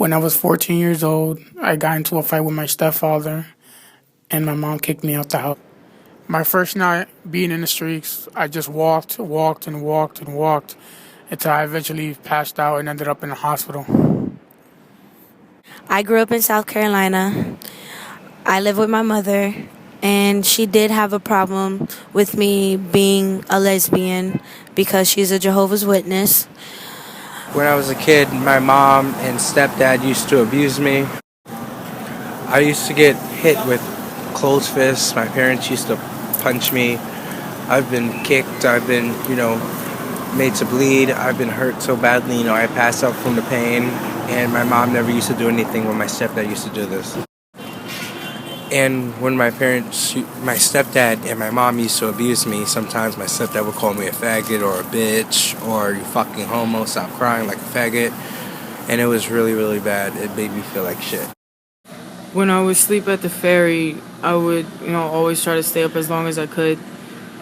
When I was 14 years old, I got into a fight with my stepfather, and my mom kicked me out the house. My first night being in the streets, I just walked until I eventually passed out and ended up in the hospital. I grew up in South Carolina. I live with my mother, and she did have a problem with me being a lesbian because she's a Jehovah's Witness. When I was a kid, my mom and stepdad used to abuse me. I used to get hit with closed fists. My parents used to punch me. I've been kicked. I've been, made to bleed. I've been hurt so badly, I passed out from the pain. And my mom never used to do anything when my stepdad used to do this. And when my stepdad and my mom used to abuse me, sometimes my stepdad would call me a faggot or a bitch or you fucking homo, stop crying like a faggot. And it was really, really bad. It made me feel like shit. When I would sleep at the ferry, I would, always try to stay up as long as I could.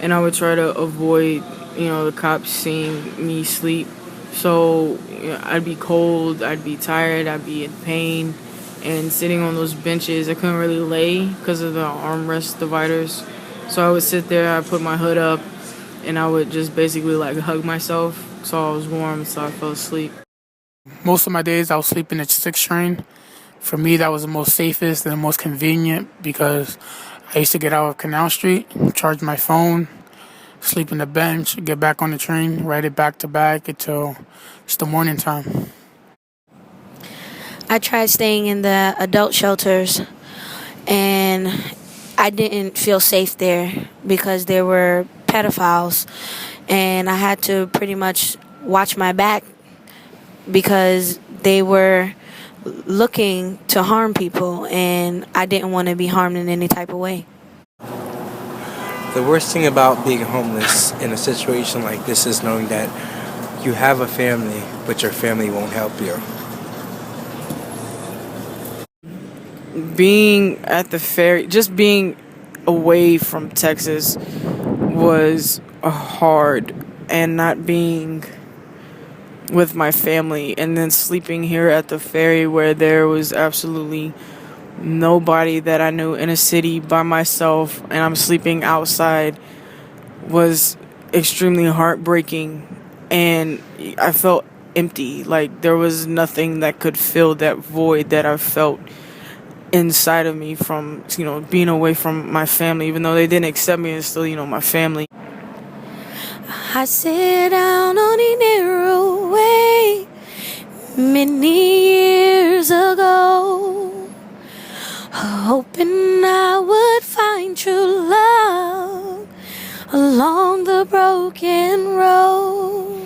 And I would try to avoid, the cops seeing me sleep. So I'd be cold, I'd be tired, I'd be in pain. And sitting on those benches, I couldn't really lay because of the armrest dividers. So I would sit there, I'd put my hood up, and I would just basically hug myself so I was warm so I fell asleep. Most of my days I was sleeping at 6 train. For me, that was the most safest and the most convenient because I used to get out of Canal Street, charge my phone, sleep in the bench, get back on the train, ride it back to back until it's the morning time. I tried staying in the adult shelters, and I didn't feel safe there because there were pedophiles, and I had to pretty much watch my back because they were looking to harm people, and I didn't want to be harmed in any type of way. The worst thing about being homeless in a situation like this is knowing that you have a family, but your family won't help you. Being at the ferry, just being away from Texas was hard, and not being with my family and then sleeping here at the ferry where there was absolutely nobody that I knew in a city by myself, and I'm sleeping outside was extremely heartbreaking, and I felt empty. Like there was nothing that could fill that void that I felt inside of me from, being away from my family, even though they didn't accept me, it's still, my family. I sit down on a narrow way many years ago, hoping I would find true love along the broken road.